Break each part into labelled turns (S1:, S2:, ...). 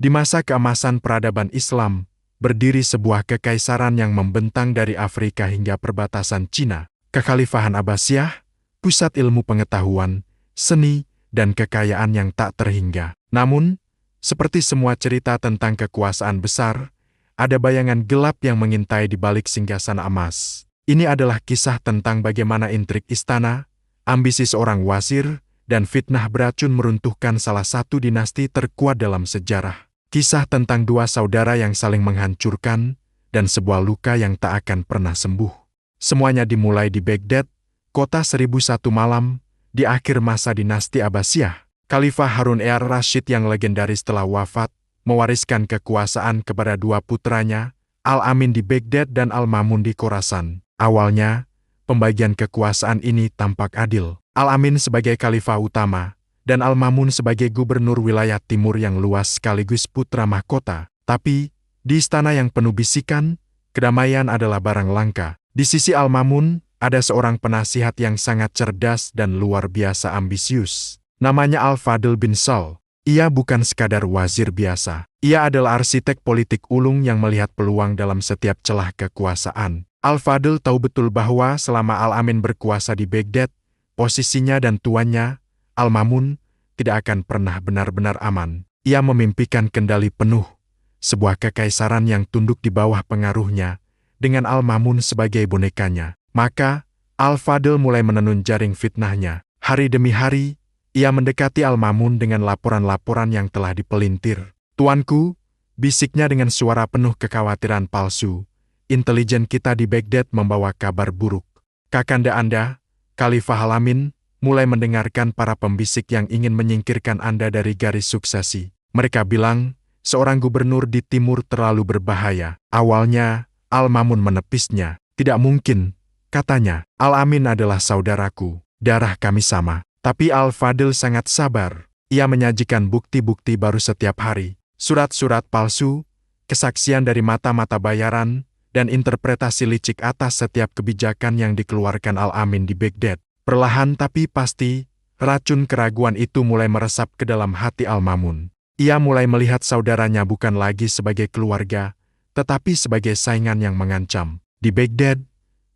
S1: Di masa keemasan peradaban Islam, berdiri sebuah kekaisaran yang membentang dari Afrika hingga perbatasan Cina. Kekhalifahan Abbasiyah, pusat ilmu pengetahuan, seni, dan kekayaan yang tak terhingga. Namun, seperti semua cerita tentang kekuasaan besar, ada bayangan gelap yang mengintai di balik singgasana emas. Ini adalah kisah tentang bagaimana intrik istana, ambisi seorang wazir, dan fitnah beracun meruntuhkan salah satu dinasti terkuat dalam sejarah. Kisah tentang dua saudara yang saling menghancurkan, dan sebuah luka yang tak akan pernah sembuh. Semuanya dimulai di Baghdad, kota 1001 malam, di akhir masa dinasti Abbasiyah. Khalifah Harun ar-Rasyid yang legendaris telah wafat, mewariskan kekuasaan kepada dua putranya, Al-Amin di Baghdad dan Al-Mamun di Khorasan. Awalnya, pembagian kekuasaan ini tampak adil. Al-Amin sebagai khalifah utama, dan Al-Mamun sebagai gubernur wilayah timur yang luas sekaligus putra mahkota. Tapi, di istana yang penuh bisikan, kedamaian adalah barang langka. Di sisi Al-Mamun, ada seorang penasihat yang sangat cerdas dan luar biasa ambisius. Namanya Al-Fadl bin Sahl. Ia bukan sekadar wazir biasa. Ia adalah arsitek politik ulung yang melihat peluang dalam setiap celah kekuasaan. Al-Fadl tahu betul bahwa selama Al-Amin berkuasa di Baghdad, posisinya dan tuannya, Al-Mamun, tidak akan pernah benar-benar aman. Ia memimpikan kendali penuh, sebuah kekaisaran yang tunduk di bawah pengaruhnya, dengan Al-Mamun sebagai bonekanya. Maka, Al-Fadl mulai menenun jaring fitnahnya. Hari demi hari, ia mendekati Al-Mamun dengan laporan-laporan yang telah dipelintir. "Tuanku," bisiknya dengan suara penuh kekhawatiran palsu, "intelijen kita di Baghdad membawa kabar buruk. Kakanda Anda, Khalifah Al-Amin, mulai mendengarkan para pembisik yang ingin menyingkirkan Anda dari garis suksesi. Mereka bilang, seorang gubernur di timur terlalu berbahaya." Awalnya, Al-Mamun menepisnya. "Tidak mungkin," katanya. "Al-Amin adalah saudaraku, darah kami sama." Tapi Al-Fadl sangat sabar. Ia menyajikan bukti-bukti baru setiap hari. Surat-surat palsu, kesaksian dari mata-mata bayaran, dan interpretasi licik atas setiap kebijakan yang dikeluarkan Al-Amin di Baghdad. Perlahan tapi pasti, racun keraguan itu mulai meresap ke dalam hati Al-Mamun. Ia mulai melihat saudaranya bukan lagi sebagai keluarga, tetapi sebagai saingan yang mengancam. Di Baghdad,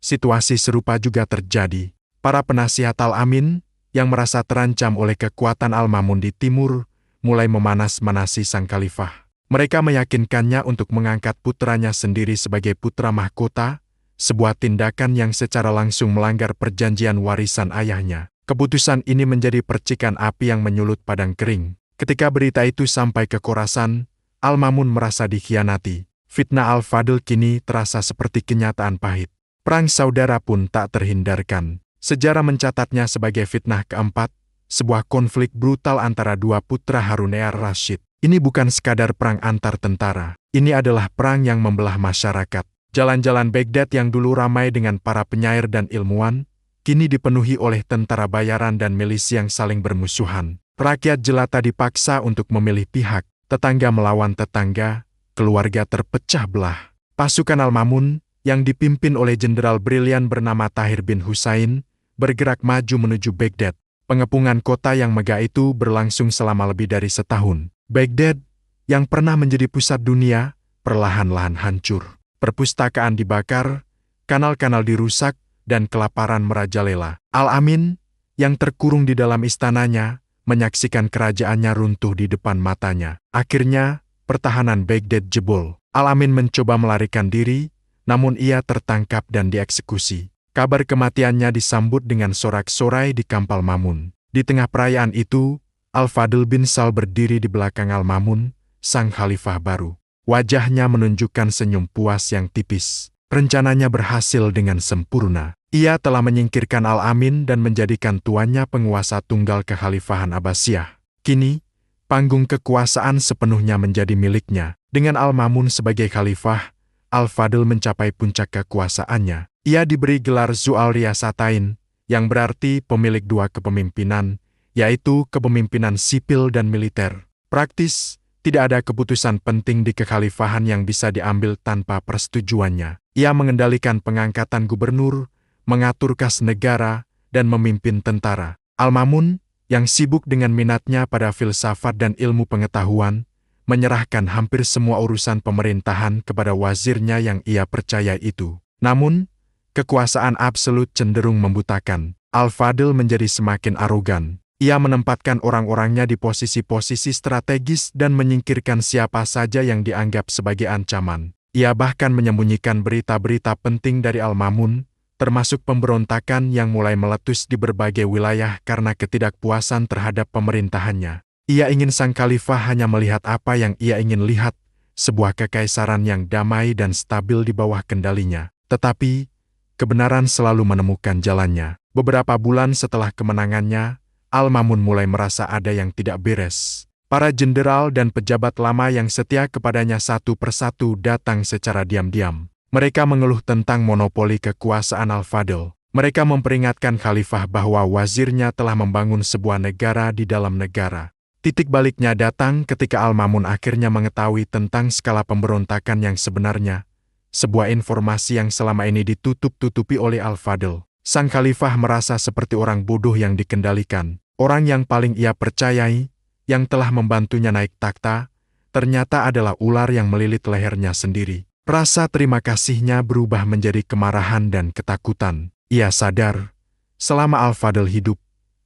S1: situasi serupa juga terjadi. Para penasihat Al-Amin, yang merasa terancam oleh kekuatan Al-Mamun di timur, mulai memanas-manasi sang khalifah. Mereka meyakinkannya untuk mengangkat putranya sendiri sebagai putra mahkota, sebuah tindakan yang secara langsung melanggar perjanjian warisan ayahnya. Keputusan ini menjadi percikan api yang menyulut padang kering. Ketika berita itu sampai ke Khorasan, Al-Mamun merasa dikhianati. Fitnah Al-Fadl kini terasa seperti kenyataan pahit. Perang saudara pun tak terhindarkan. Sejarah mencatatnya sebagai fitnah keempat, sebuah konflik brutal antara dua putra Harun ar-Rasyid. Ini bukan sekadar perang antar tentara. Ini adalah perang yang membelah masyarakat. Jalan-jalan Baghdad yang dulu ramai dengan para penyair dan ilmuwan, kini dipenuhi oleh tentara bayaran dan milisi yang saling bermusuhan. Rakyat jelata dipaksa untuk memilih pihak, tetangga melawan tetangga, keluarga terpecah belah. Pasukan Al-Mamun, yang dipimpin oleh jenderal brilian bernama Tahir bin Husain, bergerak maju menuju Baghdad. Pengepungan kota yang megah itu berlangsung selama lebih dari setahun. Baghdad, yang pernah menjadi pusat dunia, perlahan-lahan hancur. Perpustakaan dibakar, kanal-kanal dirusak, dan kelaparan merajalela. Al-Amin, yang terkurung di dalam istananya, menyaksikan kerajaannya runtuh di depan matanya. Akhirnya, pertahanan Baghdad jebol. Al-Amin mencoba melarikan diri, namun ia tertangkap dan dieksekusi. Kabar kematiannya disambut dengan sorak-sorai di Kampal Mamun. Di tengah perayaan itu, Al-Fadl bin Sahl berdiri di belakang Al-Mamun, sang khalifah baru. Wajahnya menunjukkan senyum puas yang tipis. Rencananya berhasil dengan sempurna. Ia telah menyingkirkan Al-Amin dan menjadikan tuannya penguasa tunggal kekhalifahan Abbasiyah. Kini, panggung kekuasaan sepenuhnya menjadi miliknya. Dengan Al-Mamun sebagai khalifah, Al-Fadl mencapai puncak kekuasaannya. Ia diberi gelar Zu al-Riyasatain, yang berarti pemilik dua kepemimpinan, yaitu kepemimpinan sipil dan militer. Praktis, tidak ada keputusan penting di kekhalifahan yang bisa diambil tanpa persetujuannya. Ia mengendalikan pengangkatan gubernur, mengatur kas negara, dan memimpin tentara. Al-Mamun, yang sibuk dengan minatnya pada filsafat dan ilmu pengetahuan, menyerahkan hampir semua urusan pemerintahan kepada wazirnya yang ia percaya itu. Namun, kekuasaan absolut cenderung membutakan. Al-Fadl menjadi semakin arogan. Ia menempatkan orang-orangnya di posisi-posisi strategis dan menyingkirkan siapa saja yang dianggap sebagai ancaman. Ia bahkan menyembunyikan berita-berita penting dari Al-Mamun, termasuk pemberontakan yang mulai meletus di berbagai wilayah karena ketidakpuasan terhadap pemerintahannya. Ia ingin sang khalifah hanya melihat apa yang ia ingin lihat, sebuah kekaisaran yang damai dan stabil di bawah kendalinya. Tetapi, kebenaran selalu menemukan jalannya. Beberapa bulan setelah kemenangannya, Al-Mamun mulai merasa ada yang tidak beres. Para jenderal dan pejabat lama yang setia kepadanya satu persatu datang secara diam-diam. Mereka mengeluh tentang monopoli kekuasaan Al-Fadl. Mereka memperingatkan khalifah bahwa wazirnya telah membangun sebuah negara di dalam negara. Titik baliknya datang ketika Al-Mamun akhirnya mengetahui tentang skala pemberontakan yang sebenarnya, sebuah informasi yang selama ini ditutup-tutupi oleh Al-Fadl. Sang khalifah merasa seperti orang bodoh yang dikendalikan. Orang yang paling ia percayai, yang telah membantunya naik takhta, ternyata adalah ular yang melilit lehernya sendiri. Rasa terima kasihnya berubah menjadi kemarahan dan ketakutan. Ia sadar, selama Al-Fadl hidup,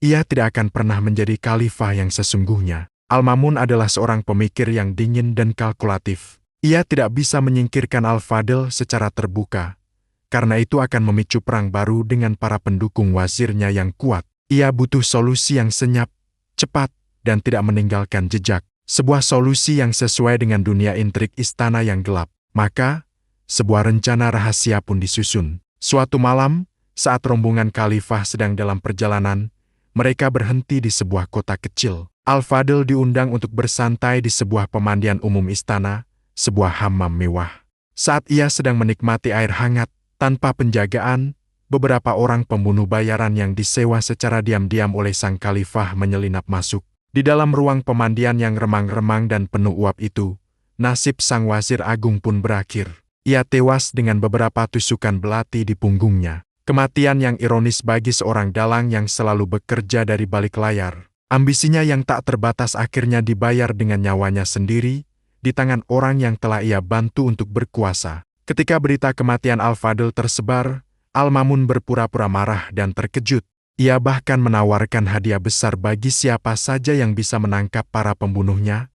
S1: ia tidak akan pernah menjadi khalifah yang sesungguhnya. Al-Mamun adalah seorang pemikir yang dingin dan kalkulatif. Ia tidak bisa menyingkirkan Al-Fadl secara terbuka, karena itu akan memicu perang baru dengan para pendukung wazirnya yang kuat. Ia butuh solusi yang senyap, cepat, dan tidak meninggalkan jejak. Sebuah solusi yang sesuai dengan dunia intrik istana yang gelap. Maka, sebuah rencana rahasia pun disusun. Suatu malam, saat rombongan khalifah sedang dalam perjalanan, mereka berhenti di sebuah kota kecil. Al-Fadl diundang untuk bersantai di sebuah pemandian umum istana, sebuah hammam mewah. Saat ia sedang menikmati air hangat, tanpa penjagaan, beberapa orang pembunuh bayaran yang disewa secara diam-diam oleh sang khalifah menyelinap masuk. Di dalam ruang pemandian yang remang-remang dan penuh uap itu, nasib sang wazir agung pun berakhir. Ia tewas dengan beberapa tusukan belati di punggungnya. Kematian yang ironis bagi seorang dalang yang selalu bekerja dari balik layar. Ambisinya yang tak terbatas akhirnya dibayar dengan nyawanya sendiri, di tangan orang yang telah ia bantu untuk berkuasa. Ketika berita kematian Al-Fadl tersebar, Al-Mamun berpura-pura marah dan terkejut. Ia bahkan menawarkan hadiah besar bagi siapa saja yang bisa menangkap para pembunuhnya.